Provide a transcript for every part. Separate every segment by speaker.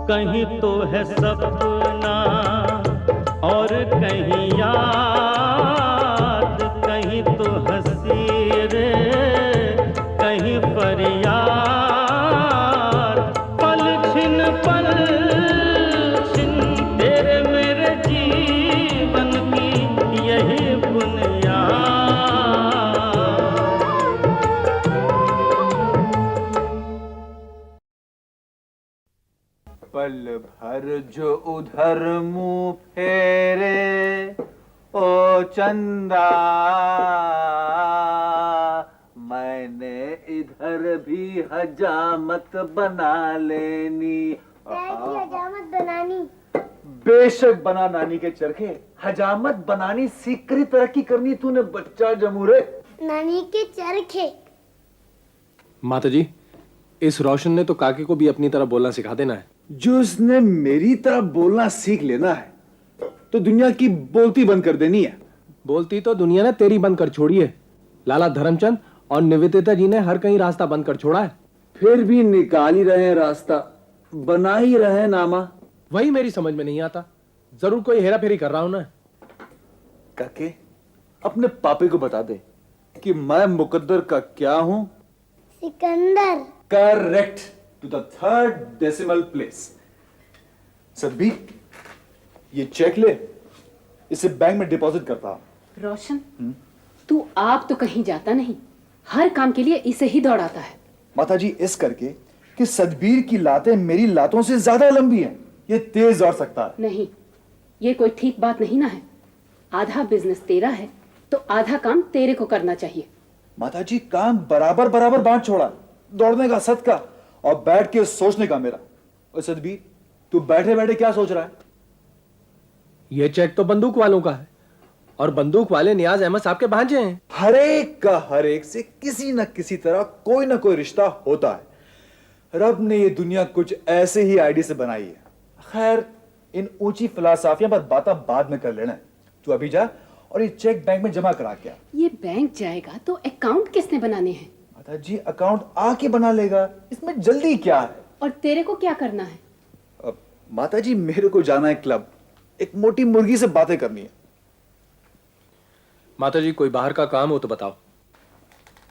Speaker 1: कहीं तो है सपना और कहीं याद, कहीं तो हंसी रे कहीं फरियाद। पल छिन तेरे मेरे जीवन की यही बुनियाद।
Speaker 2: पल भर जो उधर मुंह फेरे ओ चंदा, मैंने इधर भी हजामत बना लेनी।
Speaker 3: हजामत बनानी?
Speaker 2: बेशक बना नानी के चरखे, हजामत बनानी सीख कर ही तरक्की करनी तूने बच्चा जमूरे।
Speaker 3: नानी के चरखे?
Speaker 4: माताजी, इस रोशन ने तो काके को भी अपनी तरह बोलना सिखा देना है।
Speaker 2: जो उसने मेरी तरह बोलना सीख लेना है तो दुनिया की बोलती बंद कर देनी है।
Speaker 4: बोलती तो दुनिया ने तेरी बंद कर छोड़ी है। लाला धर्मचंद और निवेदिता जी ने हर कहीं रास्ता बंद कर छोड़ा है।
Speaker 2: फिर भी निकाल ही रहे रास्ता, बना ही रहे नामा।
Speaker 4: वही मेरी समझ में नहीं आता, जरूर कोई हेरा फेरी कर रहा हूं ना।
Speaker 2: काके, अपने पापे को बता दे कि मैं मुकद्दर का क्या हूं।
Speaker 3: सिकंदर।
Speaker 2: Correct, to the third decimal place. सदबी, ये चेक ले, इसे बैंक में डिपॉजिट करता हूं।
Speaker 5: रोशन, तू आप तो कहीं जाता नहीं, हर काम के लिए इसे ही दौड़ाता है।
Speaker 2: माताजी, इस करके कि सदबीर की लातें मेरी लातों से ज्यादा लंबी हैं, ये तेज दौड़ सकता है।
Speaker 5: नहीं, ये कोई ठीक बात नहीं ना है। आधा बिजनेस तेरा है तो आधा काम तेरे को करना चाहिए।
Speaker 2: माताजी, काम बराबर बराबर बांट छोड़ा, दौड़ने का सदका और बैठ के सोचने का मेरा। और सदबीर, तू बैठे बैठे क्या सोच रहा है?
Speaker 4: ये चेक तो बंदूक वालों का है और बंदूक वाले नियाज अहमद साहब के भांजे हैं।
Speaker 2: हर एक का हर एक से किसी न किसी तरह कोई ना कोई रिश्ता होता है। रब ने ये दुनिया कुछ ऐसे ही आईडी से बनाई है। खैर, इन ऊंची फिलासफियां पर बातें बाद में कर लेना है। तू अभी जा और ये चेक बैंक में जमा करा के आ।
Speaker 5: ये बैंक जाएगा तो अकाउंट किसने बनाने हैं?
Speaker 2: माताजी, अकाउंट आके बना लेगा, इसमें जल्दी क्या है?
Speaker 5: और तेरे को क्या करना है?
Speaker 2: माताजी, मेरे को जाना है क्लब, एक मोटी मुर्गी से बातें करनी है।
Speaker 4: माताजी, कोई बाहर का काम हो तो बताओ।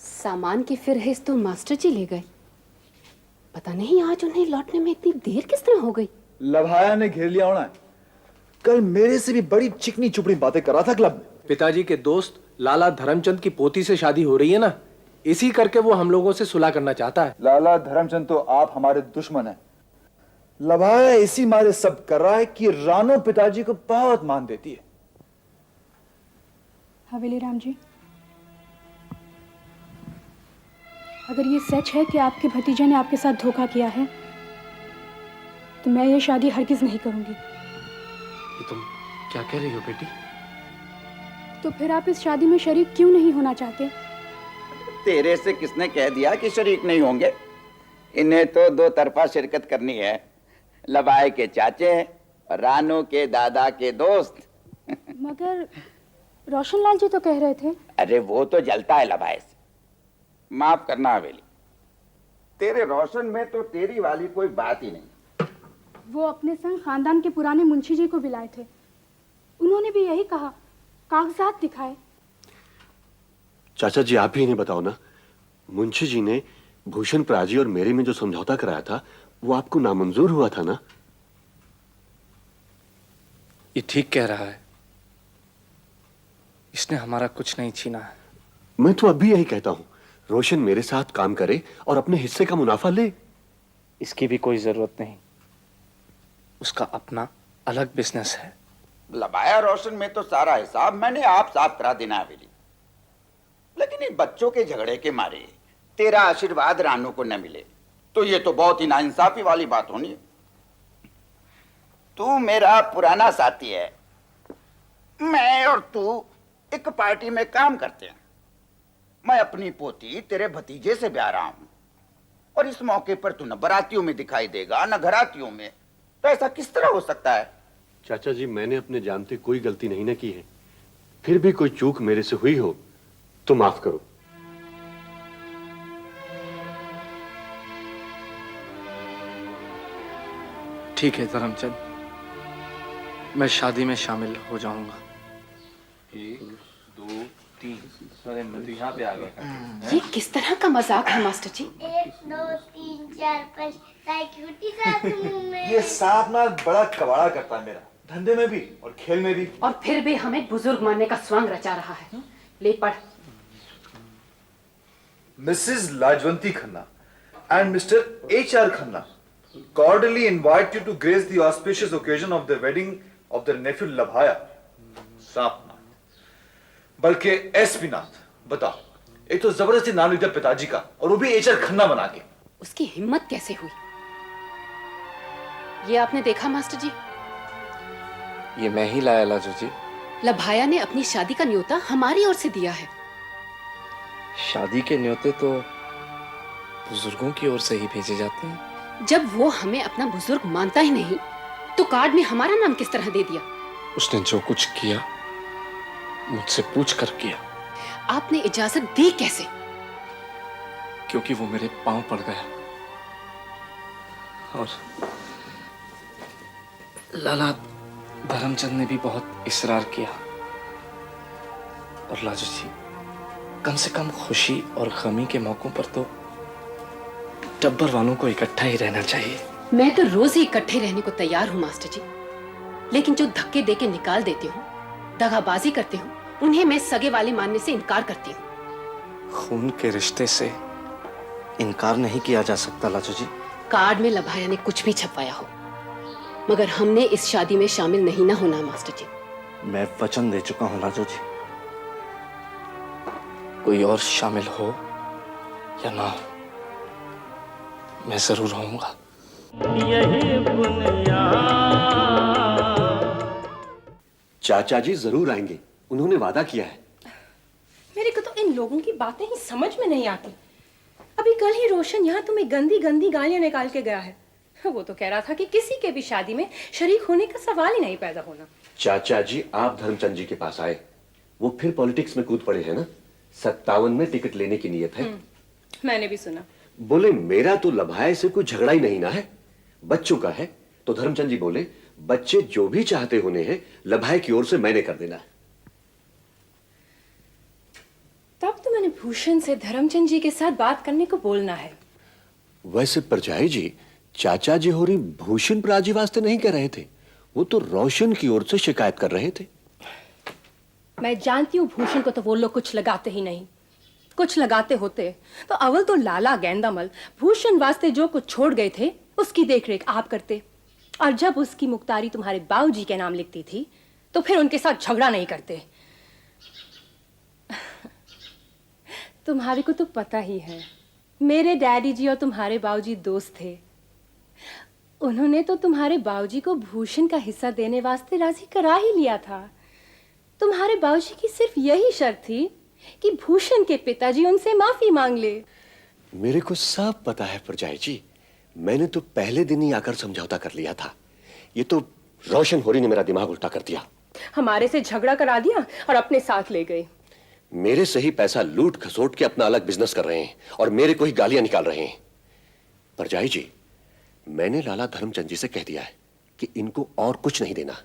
Speaker 5: सामान की फिरहिस्त तो मास्टर जी ले गए। पता नहीं आज उन्हें लौटने में इतनी देर किस तरह हो गई।
Speaker 2: लभाया ने घेर लिया होना है। कल मेरे से भी बड़ी चिकनी चुपड़ी बातें कर रहा था क्लब में।
Speaker 4: पिताजी के दोस्त लाला धर्मचंद की पोती से शादी हो रही है ना, इसी करके वो हम लोगों से सुलह करना चाहता है।
Speaker 2: लाला धर्मचंद तो आप हमारे दुश्मन हैं। लभाया इसी मारे सब कर रहा है कि रानो पिताजी को बहुत मान देती है।
Speaker 6: हवेली राम जी, अगर ये सच है कि आपके भतीजे ने आपके साथ धोखा किया है तो मैं ये शादी हरगिज नहीं करूंगी।
Speaker 4: ये तुम क्या कह रही हो बेटी?
Speaker 6: तो फिर आप इस शादी में शरीक क्यों नहीं होना चाहते?
Speaker 7: तेरे से किसने कह दिया कि शरीक नहीं होंगे? इन्हें तो दो तरफा शिरकत करनी है। लबाए के चाचे और रानू के दादा के दोस्त।
Speaker 6: मगर रोशन लाल जी तो कह रहे थे।
Speaker 7: अरे वो तो जलता है लबाए से। माफ करना हवेली, तेरे रोशन में तो तेरी वाली कोई बात ही नहीं।
Speaker 6: वो अपने संग खानदान के पुराने मुंशी जी को बुलाए थे, उन्होंने भी यही कहा, कागजात दिखाए।
Speaker 8: चाचा जी, आप ही इन्हें बताओ ना, मुंशी जी ने भूषण प्राजी और मेरे में जो समझौता कराया था वो आपको नामंजूर हुआ था ना?
Speaker 9: ये ठीक कह रहा है, इसने हमारा कुछ नहीं छीना है।
Speaker 8: मैं तो अभी यही कहता हूं, रोशन मेरे साथ काम करे और अपने हिस्से का मुनाफा ले।
Speaker 9: इसकी भी कोई जरूरत नहीं, उसका अपना अलग बिजनेस है।
Speaker 7: लबाया रोशन में तो सारा हिसाब मैंने आप साफ करा देना हवेली, लेकिन इन बच्चों के झगड़े के मारे तेरा आशीर्वाद रानू को न मिले तो ये तो बहुत ही नाइंसाफी वाली बात होनी है। तू मेरा पुराना साथी है, मैं और तू एक पार्टी में काम करते हैं। मैं अपनी पोती तेरे भतीजे से ब्याह रहा हूं और इस मौके पर तू न बारातियों में दिखाई देगा न घरातियों में, तो ऐसा किस तरह हो सकता है?
Speaker 8: चाचा जी, मैंने अपने जानते कोई गलती नहीं न की है, फिर भी कोई चूक मेरे से हुई हो तो माफ करो।
Speaker 9: ठीक है धर्मचंद, मैं शादी में शामिल हो जाऊंगा। 1 2 3 अरे मैं तो यहाँ पे आ गया।
Speaker 5: ये किस तरह का मजाक है मास्टर जी?
Speaker 3: 1 2 3 4 5 क्यूटी साथ मुंह में।
Speaker 2: ये सांप ना बड़ा कबाड़ा करता है मेरा, धंधे में भी और खेल में भी।
Speaker 5: और फिर भी हमें बुजुर्ग मानने का स्वांग रचा रहा है। ले पढ़।
Speaker 2: Mrs Lajwanti Khanna and Mr. H.R. Khanna cordially invite you to grace the auspicious occasion of the wedding of their nephew Labhaya. सांपनाथ बल्कि एसपी नाथ। बताओ, एक तो जबरदस्ती नाम लिख दिया पिताजी का, और वो भी एचआर खन्ना बना के।
Speaker 5: उसकी हिम्मत कैसे हुई? ये आपने देखा मास्टर जी?
Speaker 9: ये मैं ही लाया लाजू जी।
Speaker 5: लभाया ने अपनी शादी का न्योता हमारी ओर से दिया है।
Speaker 9: शादी के न्योते तो बुजुर्गों की ओर से ही भेजे जाते हैं।
Speaker 5: जब वो हमें अपना बुजुर्ग मानता ही नहीं, तो कार्ड में हमारा नाम किस तरह दे दिया?
Speaker 9: उसने जो कुछ किया मुझसे पूछ कर किया।
Speaker 5: आपने इजाजत दी कैसे?
Speaker 9: क्योंकि वो मेरे पांव पड़ गया। और लाला धर्मचंद ने भी बहुत इसरार किया। और लाजू जी, कम से कम खुशी और गमी के मौकों पर तो टब्बर वालों को इकट्ठा ही रहना चाहिए।
Speaker 5: मैं तो रोज ही इकट्ठे रहने को तैयार हूँ मास्टर जी, लेकिन जो धक्के देके निकाल देते हो, दगाबाजी करते हो, उन्हें मैं सगे वाले मानने से इनकार करती हूँ।
Speaker 9: खून के रिश्ते से इनकार नहीं किया जा सकता लाजू जी।
Speaker 5: कार्ड में लभाया ने कुछ भी छपवाया हो, मगर हमने इस शादी में शामिल नहीं ना होना मास्टर जी।
Speaker 9: मैं वचन दे चुका हूँ लाजू जी, कोई और शामिल हो या ना हो, मैं जरूर होऊंगा।
Speaker 1: यही बुनियाद।
Speaker 8: चाचा जी जरूर आएंगे, उन्होंने वादा किया है।
Speaker 10: मेरे को तो इन लोगों की बातें ही समझ में नहीं आती। अभी कल ही रोशन यहाँ तुम्हें गंदी गंदी गालियां निकाल के गया है। वो तो कह रहा था कि किसी के भी शादी में शरीक होने का सवाल ही नहीं पैदा होना।
Speaker 8: चाचा जी आप धर्मचंद जी के पास आए, वो फिर पॉलिटिक्स में कूद पड़े हैं ना। 57 में टिकट लेने की नीयत है।
Speaker 10: मैंने भी सुना।
Speaker 8: बोले मेरा तो लभाए से कोई झगड़ा ही नहीं ना है, बच्चों का है। तो धर्मचंद जी बोले बच्चे जो भी चाहते होने हैं लभाए की ओर से मैंने कर देना।
Speaker 10: तब तो मैंने भूषण से धर्मचंद जी के साथ बात करने को बोलना है।
Speaker 8: वैसे परजाई जी, चाचा जी होरी भूषण प्राजी वास्ते नहीं कह रहे थे, वो तो रोशन की ओर से शिकायत कर रहे थे।
Speaker 10: मैं जानती हूँ भूषण को तो वो लोग कुछ लगाते ही नहीं। कुछ लगाते होते तो अव्वल तो लाला गेंदामल भूषण वास्ते जो कुछ छोड़ गए थे उसकी देखरेख आप करते, और जब उसकी मुख्तारी तुम्हारे बाबूजी के नाम लिखती थी तो फिर उनके साथ झगड़ा नहीं करते। तुम्हारे को तो पता ही है, मेरे डैडी जी और तुम्हारे बाबूजी दोस्त थे। उन्होंने तो तुम्हारे बाबूजी को भूषण का हिस्सा देने वास्ते राजी करा ही लिया था। तुम्हारे बाबूजी की सिर्फ यही शर्त थी कि भूषण के पिताजी उनसे माफी मांग ले।
Speaker 8: मेरे को सब पता है परजाई जी, मैंने तो पहले दिन ही आकर समझौता कर लिया था। ये तो रोशन होरी ने मेरा दिमाग उल्टा कर दिया।
Speaker 10: हमारे से झगड़ा करा दिया और अपने साथ ले गए।
Speaker 8: मेरे से ही पैसा लूट खसोट के अपना अलग बिजनेस कर रहे हैं और मेरे को ही गालियां निकाल रहे हैं। परजाई जी, मैंने लाला धर्मचंद जी से कह दिया है कि इनको और कुछ नहीं देना।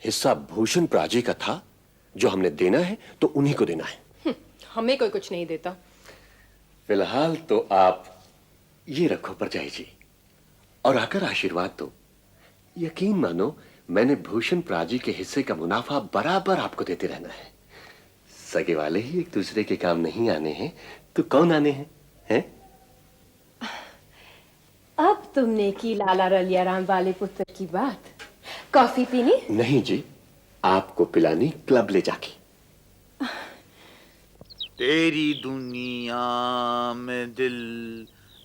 Speaker 8: हिस्सा भूषण प्राजी का था, जो हमने देना है तो उन्हीं को देना है।
Speaker 10: हमें कोई कुछ नहीं देता।
Speaker 8: फिलहाल तो आप ये रखो परजाई जी, और आकर आशीर्वाद दो। यकीन मानो मैंने भूषण प्राजी के हिस्से का मुनाफा बराबर आपको देते रहना है। सगे वाले ही एक दूसरे के काम नहीं आने हैं तो कौन आने हैं, हैं?
Speaker 10: अब तुमने की लाला रलिया राम वाले पुत्र की बात। कॉफी पीनी?
Speaker 8: नहीं जी, आपको पिलानी क्लब ले जाके।
Speaker 11: तेरी दुनिया में दिल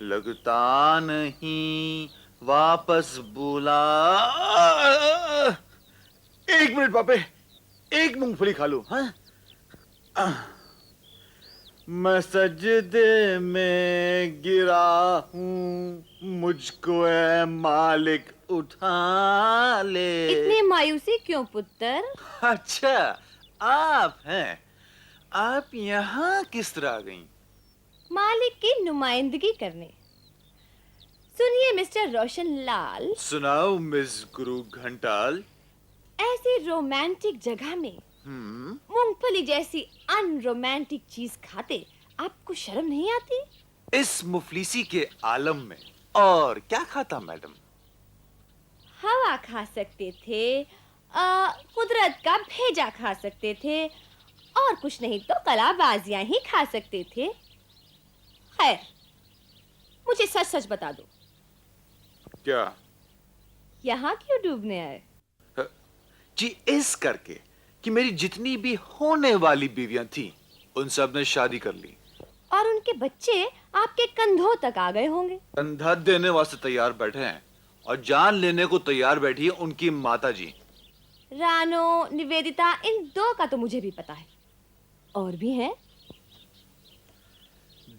Speaker 11: लगता नहीं, वापस बुला।
Speaker 2: 1 मिनट पापे, एक मूंगफली खा लो। हाँ,
Speaker 11: मैं सजदे में गिरा हूँ, मुझको ए मालिक उठा ले।
Speaker 12: इतनी मायूसी क्यों पुत्र?
Speaker 11: अच्छा, आप हैं। आप यहाँ किस तरह आ गईं?
Speaker 12: मालिक की नुमाइंदगी करने। सुनिए मिस्टर रोशन लाल,
Speaker 11: सुनाओ मिस गुरु घंटाल।
Speaker 12: ऐसी रोमांटिक जगह में मूंगफली जैसी अनरोमांटिक चीज खाते आपको शर्म नहीं आती?
Speaker 11: इस मुफलिसी के आलम में और क्या खाता मैडम?
Speaker 12: हवा खा सकते थे, कुदरत का भेजा खा सकते थे, और कुछ नहीं तो कलाबाजियां ही खा सकते थे। खैर, मुझे सच सच बता दो,
Speaker 11: क्या?
Speaker 12: यहाँ क्यों डूबने आए?
Speaker 11: जी इस करके कि मेरी जितनी भी होने वाली बीवियां थी उन सब ने शादी कर ली,
Speaker 12: और उनके बच्चे आपके कंधों तक आ गए होंगे।
Speaker 11: कंधा देने वास्ते तैयार बैठे हैं और जान लेने को तैयार बैठी है उनकी माता जी।
Speaker 12: रानो, निवेदिता, इन दो का तो मुझे भी पता है, और भी हैं।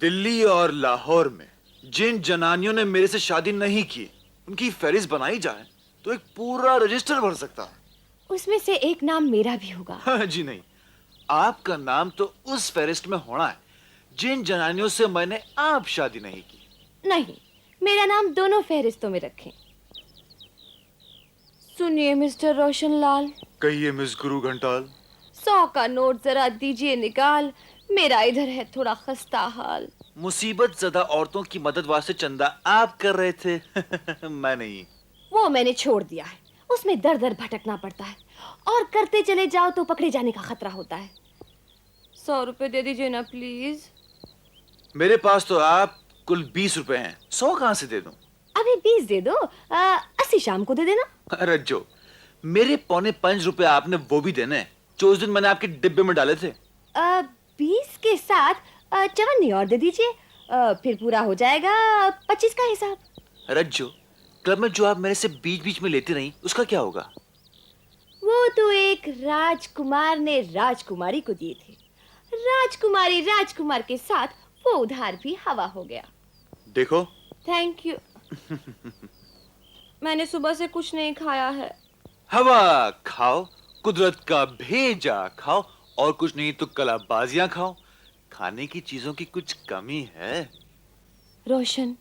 Speaker 11: दिल्ली और लाहौर में जिन जनानियों ने मेरे से शादी नहीं की, उनकी फहरिस्त बनाई जाए तो एक पूरा रजिस्टर भर सकता है।
Speaker 12: उसमें से एक नाम मेरा भी होगा।
Speaker 11: हाँ जी नहीं, आपका नाम तो उस फहरिस्त में होना है जिन जनानियों से मैंने आप शादी नहीं की।
Speaker 12: नहीं, मेरा नाम दोनों फहरिस्तों में रखें। सुनिए मिस्टर रोशन लाल।
Speaker 11: कहिए मिस गुरु घंटाल।
Speaker 12: 100 का नोट जरा दीजिए निकाल, मेरा इधर है थोड़ा खस्ता हाल।
Speaker 11: मुसीबत ज़्यादा औरतों की मदद वास्ते चंदा आप कर रहे थे मैं नहीं।
Speaker 12: वो मैंने छोड़ दिया है, उसमें दर दर भटकना पड़ता है, और करते चले जाओ तो पकड़े जाने का खतरा होता है। 100 रुपए दे दीजिए ना प्लीज।
Speaker 11: मेरे पास तो आप कुल 20 रुपए हैं, 100 कहां से दे दूं?
Speaker 12: अभी 20 दे दो, 80 शाम को दे देना।
Speaker 11: अरे जो मेरे 5.25 रुपए आपने वो भी देने हैं जो उस दिन मैंने आपके डिब्बे में डाले थे।
Speaker 12: 20 के साथ 54 और दे दीजिए, फिर पूरा हो जाएगा 25 का हिसाब।
Speaker 11: रज्जो, क्लब में जो आप मेरे से बीच बीच में लेती रही उसका क्या होगा?
Speaker 12: वो तो एक राजकुमार ने राजकुमारी को दिए थे, राजकुमारी राजकुमार के साथ वो उधार भी हवा हो गया।
Speaker 11: देखो।
Speaker 12: Thank you. मैंने सुबह से कुछ नहीं खाया है।
Speaker 11: हवा खाओ, कुदरत का भेजा खाओ, और कुछ नहीं तो कलाबाजियां खाओ। खाने की चीजों की कुछ कमी है?
Speaker 12: रोशन,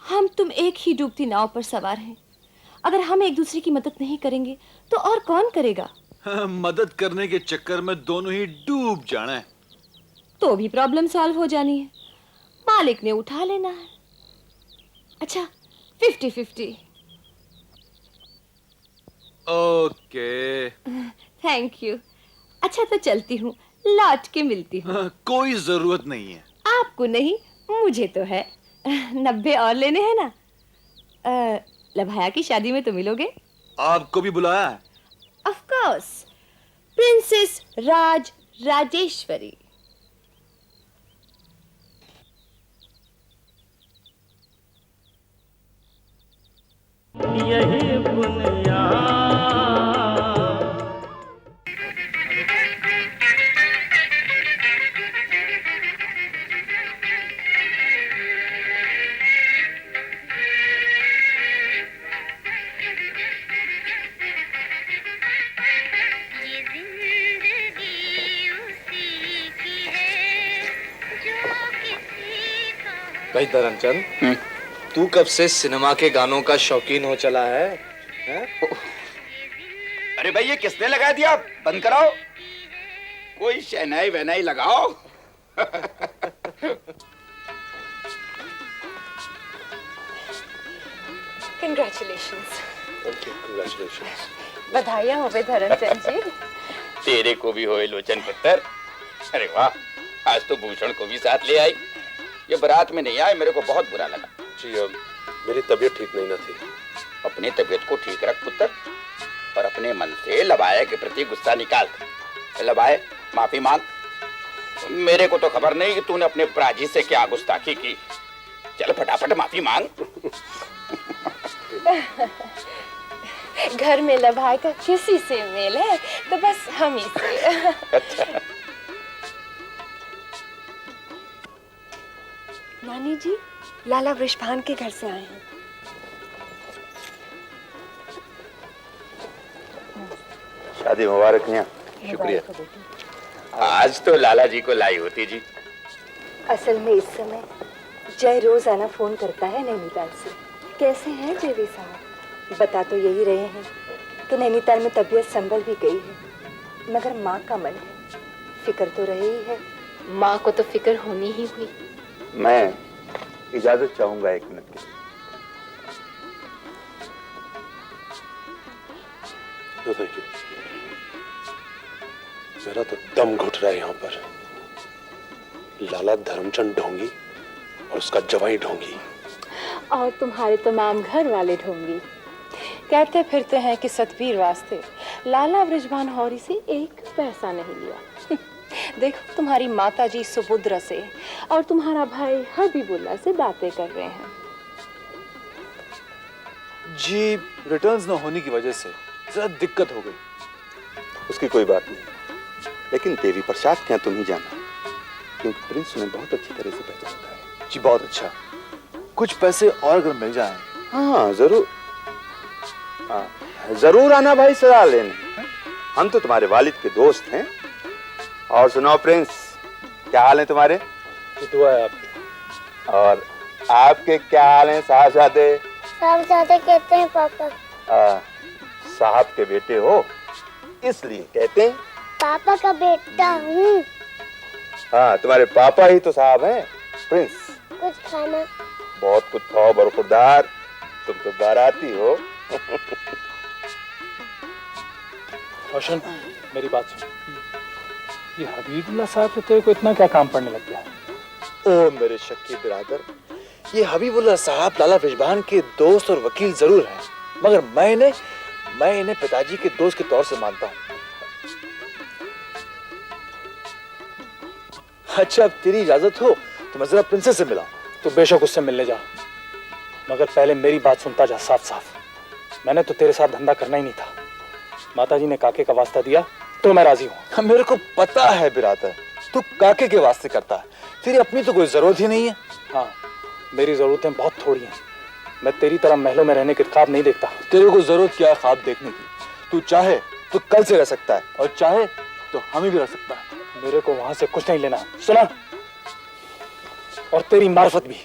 Speaker 12: हम तुम एक ही डूबती नाव पर सवार हैं। अगर हम एक दूसरे की मदद नहीं करेंगे तो और कौन करेगा?
Speaker 11: मदद करने के चक्कर में दोनों ही डूब जाना है।
Speaker 12: तो भी प्रॉब्लम सॉल्व हो जानी है, मालिक ने उठा लेना है। अच्छा, 50-50।
Speaker 11: ओके।
Speaker 12: Thank you. अच्छा तो चलती हूँ, लौट के मिलती हूँ।
Speaker 11: कोई जरूरत नहीं है।
Speaker 12: आपको नहीं, मुझे तो है। 90 और लेने हैं ना? लभाया की शादी में तो मिलोगे?
Speaker 11: आपको भी बुलाया है?
Speaker 12: Of course, princess Raj Rajeshwari.
Speaker 1: यही बुनियाद
Speaker 9: भाई धर्मचंद, तू कब से सिनेमा के गानों का शौकीन हो चला है?
Speaker 7: अरे भाई, ये किसने लगा दिया? बंद कराओ, कोई शहनाई वहनाई लगाओ।
Speaker 10: कंग्रेचुलेशंस।
Speaker 9: Congratulations.
Speaker 10: बधाइयाँ हो बे धर्मचंद जी।
Speaker 7: तेरे को भी होए लोचन पुत्र। अरे वाह, आज तो भूषण को भी साथ ले आई। ये बारात में नहीं आए, मेरे को बहुत बुरा लगा।
Speaker 8: जी मेरी तबीयत ठीक नहीं ना थी।
Speaker 7: अपनी तबीयत को ठीक रख पुत्र, और अपने मन से लबाए के प्रति गुस्सा निकाल। लबाए, माफी मांग। मेरे को तो खबर नहीं कि तूने अपने प्राजी से क्या गुस्ताखी की। चल फटाफट माफी मांग।
Speaker 10: घर में लभाई का किसी से मेल है तो बस हम ही से।
Speaker 7: अच्छा।
Speaker 10: नानी जी, लाला वृषभान के घर से आए हैं।
Speaker 7: शादी मुबारक है।
Speaker 10: शुक्रिया।
Speaker 7: आज तो लाला जी को लाई होती जी।
Speaker 10: असल में इस समय जय रोजाना फोन करता है नैनीताल से। कैसे हैं जेवी साहब? बता तो यही रहे हैं कि नैनीताल में तबीयत संभल भी गई है, मगर माँ का मन है, फिक्र तो रही ही है।
Speaker 5: माँ को तो फिक्र होनी ही हुई।
Speaker 13: मैं इजाजत चाहूंगा 1 मिनट के लिए।
Speaker 14: No, thank you. मेरा तो दम घुट रहा है यहाँ पर। लाला धर्मचंद ढोंगी और उसका जवाई ढोंगी,
Speaker 10: और तुम्हारे तमाम घर वाले ढोंगी। कहते फिरते हैं कि सतवीर वास्ते लाला बृजभान हौरी से 1 पैसा नहीं लिया। देखो तुम्हारी माताजी सुबुद्रा से और तुम्हारा भाई हबीबुल्ला से बातें कर रहे हैं।
Speaker 2: जी रिटर्न्स न होने की वजह से जरा दिक्कत हो गई।
Speaker 13: उसकी कोई बात नहीं, लेकिन देवी प्रसाद क्या तुम ही जाना, क्योंकि प्रिंस उन्हें बहुत अच्छी तरह से पहचानता है।
Speaker 2: जी बहुत अच्छा, कुछ पैसे और अगर मिल जाएं।
Speaker 13: हाँ जरूर, हाँ जरूर आना भाई सलाह लेने। हम तो तुम्हारे वालिद के दोस्त हैं। और सुनाओ प्रिंस, क्या हाल है तुम्हारे?
Speaker 4: दुआ है आपकी।
Speaker 13: और आपके क्या हाल हैं साहबजादे?
Speaker 3: साहबजादे कहते हैं पापा।
Speaker 13: साहब के बेटे हो इसलिए कहते हैं।
Speaker 3: पापा का बेटा हूँ।
Speaker 13: हाँ तुम्हारे पापा ही तो साहब हैं। प्रिंस
Speaker 3: कुछ खाना?
Speaker 13: बहुत कुछ खाओ बरखुरदार, तुम तो बाराती हो।
Speaker 4: रोशन मेरी बात सुन, ये हबीबुल्ला साहब से तेरे को इतना क्या काम पड़ने लग गया है?
Speaker 2: ओ मेरे शक्की बिरादर, ये हबीबुल्ला साहब लाला बृजभान के दोस्त और वकील जरूर हैं, मगर मैं इन्हें पिताजी के दोस्त के तौर से मानता हूँ। अच्छा अब तेरी इजाजत हो तो मैं जरा प्रिंसेस से मिला।
Speaker 4: तो बेशक उससे मिलने जा, मगर पहले मेरी बात सुनता जा साफ साफ। मैंने तो तेरे साथ धंधा करना ही नहीं था। माताजी ने काके का वास्ता दिया तो मैं राजी हूँ।
Speaker 2: मेरे को पता है बिरादर, तू काके के वास्ते करता है, तेरी अपनी तो कोई जरूरत ही नहीं है।
Speaker 4: हाँ मेरी जरूरतें बहुत थोड़ी हैं। मैं तेरी तरह महलों में रहने के ख्वाब नहीं देखता।
Speaker 2: तेरे को जरूरत क्या है ख्वाब देखने की? तू चाहे तो कल से रह सकता है और चाहे तो हम ही भी रह सकता है।
Speaker 4: मेरे को वहां से कुछ नहीं लेना, सुना? और तेरी मार्फत भी।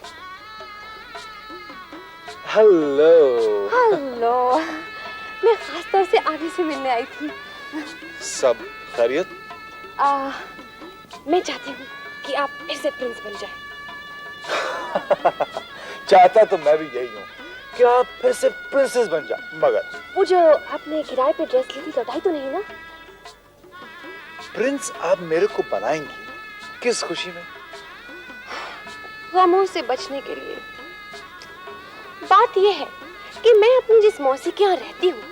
Speaker 2: हेलो।
Speaker 10: हेलो, मैं खास तौर से आगे से मिलने आई थी।
Speaker 2: सब खैरियत?
Speaker 10: मैं चाहती हूँ कि आप फिर से प्रिंस बन जाएं।
Speaker 2: चाहता तो मैं भी यही हूँ कि आप फिर से प्रिंसेस बन जाए, मगर
Speaker 10: वो जो आपने किराए पे ड्रेस ली थी लौटाई तो नहीं ना?
Speaker 2: प्रिंस आप मेरे को बनाएंगी किस खुशी में?
Speaker 10: गमों से बचने के लिए। बात यह है कि मैं अपनी जिस मौसी के यहाँ रहती हूँ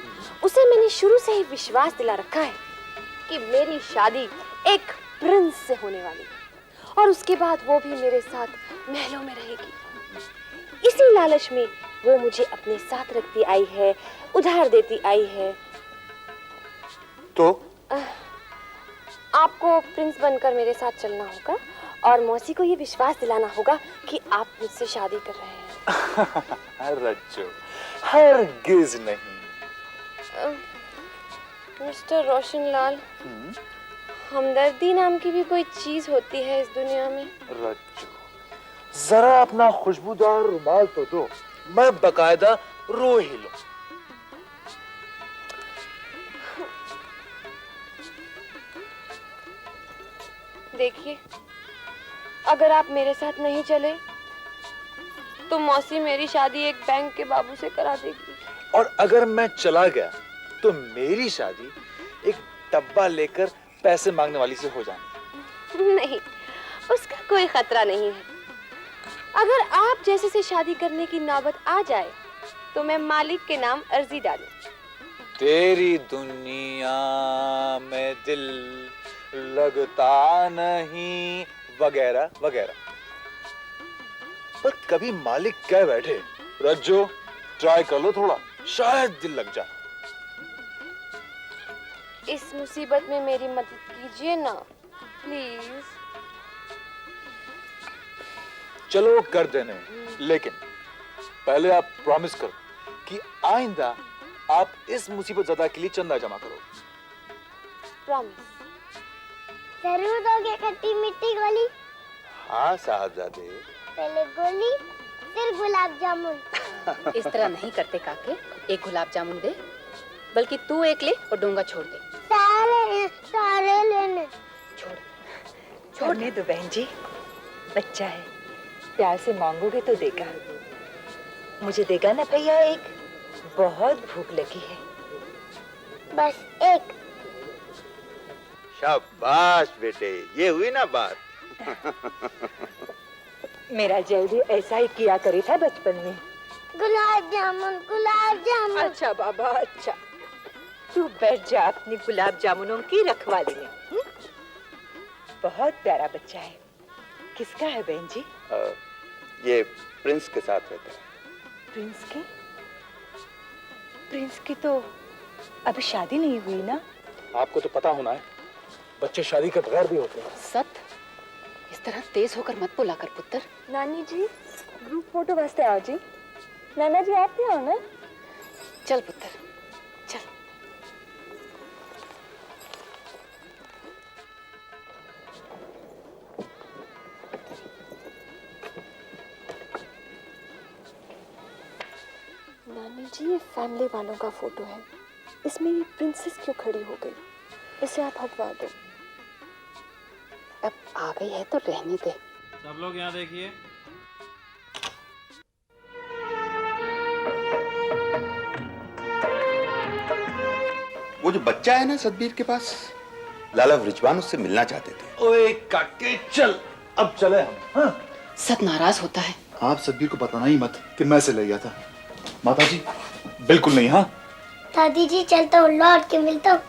Speaker 10: उसे मैंने शुरू से ही विश्वास दिला रखा है कि मेरी शादी एक प्रिंस से होने वाली है और उसके बाद वो भी मेरे साथ महलों में रहेगी। इसी लालच में वो मुझे अपने साथ रखती आई है, उधार देती आई है।
Speaker 13: तो
Speaker 10: आपको प्रिंस बनकर मेरे साथ चलना होगा और मौसी को ये विश्वास दिलाना होगा कि आप मुझसे शादी कर रहे हैं।
Speaker 2: रज्जो, हरगिज नहीं।
Speaker 10: मिस्टर रोशनलाल, हमदर्दी नाम की भी कोई चीज होती है इस दुनिया में?
Speaker 2: रज्जो, जरा अपना खुशबूदार रुमाल तो दो, मैं बकायदा रो ही लूं।
Speaker 10: देखिए, अगर आप मेरे साथ नहीं चले तो मौसी मेरी शादी एक बैंक के बाबू से करा देगी।
Speaker 2: और अगर मैं चला गया तो मेरी शादी एक डब्बा लेकर पैसे मांगने वाली से हो जाएगी।
Speaker 10: नहीं, उसका कोई खतरा नहीं है। अगर आप जैसे से शादी करने की नौबत आ जाए तो मैं मालिक के नाम अर्जी डालूं।
Speaker 2: तेरी दुनिया में दिल लगता नहीं वगैरह वगैरह। पर कभी मालिक कह बैठे, रज्जो ट्राई कर लो थोड़ा, शायद दिल लग जाए।
Speaker 10: इस मुसीबत में मेरी मदद कीजिए ना, प्लीज।
Speaker 2: चलो कर देने, लेकिन पहले आप प्रॉमिस करो कि आइंदा आप इस मुसीबत ज़दा के लिए चंदा जमा करो।
Speaker 10: प्रॉमिस।
Speaker 3: जरूर दोगे खट्टी मिट्टी गोली?
Speaker 13: हाँ साहबजादे,
Speaker 3: पहले गोली फिर गुलाब जामुन।
Speaker 5: इस तरह नहीं करते काके। एक गुलाब जामुन दे, बल्कि तू एक ले और डोंगा छोड़ दे।
Speaker 3: सारे लेने।
Speaker 15: छोड़ने दो बहन जी, बच्चा है, प्यार से मांगोगे तो देगा। मुझे देगा ना भैया एक, बहुत भूख लगी है।
Speaker 3: बस एक।
Speaker 13: शाबाश बेटे, ये हुई ना बात।
Speaker 15: मेरा जल्दी ऐसा ही किया करे था बचपन में।
Speaker 3: गुलाब जामुन, गुलाब जामुन।
Speaker 15: अच्छा बाबा अच्छा, तू बैठ जा अपनी गुलाब जामुनों की रखवाली में। बहुत प्यारा बच्चा है। किसका है बहन जी?
Speaker 13: ये प्रिंस के साथ रहता है।
Speaker 15: प्रिंस की? प्रिंस की तो अभी शादी नहीं हुई ना?
Speaker 4: आपको तो पता होना है, बच्चे शादी के बगैर भी होते हैं।
Speaker 5: सत, इस तरह तेज होकर मत बोला कर पुत्र।
Speaker 15: नानी जी, ग्रुप फोटो वास्ते आओ जी। नाना जी आप भी आओ ना।
Speaker 5: चल पुत्र चल।
Speaker 16: नानी जी, ये फैमिली वालों का फोटो है, इसमें ये प्रिंसेस क्यों खड़ी हो गई? इसे आप हटवा दो।
Speaker 5: अब आ गई है तो रहने दे।
Speaker 1: सब लोग यहाँ देखिए।
Speaker 13: वो जो बच्चा है ना सतबीर के पास, लाला रिजवान उससे मिलना चाहते थे।
Speaker 2: ओए काके चल, अब चले हम। हाँ?
Speaker 5: सत नाराज होता है।
Speaker 2: आप सतबीर को बताना ही मत कि मैं से ले गया था। माता जी बिल्कुल नहीं। हाँ
Speaker 3: दादी जी चलता हूँ, लौट के मिलता हूँ।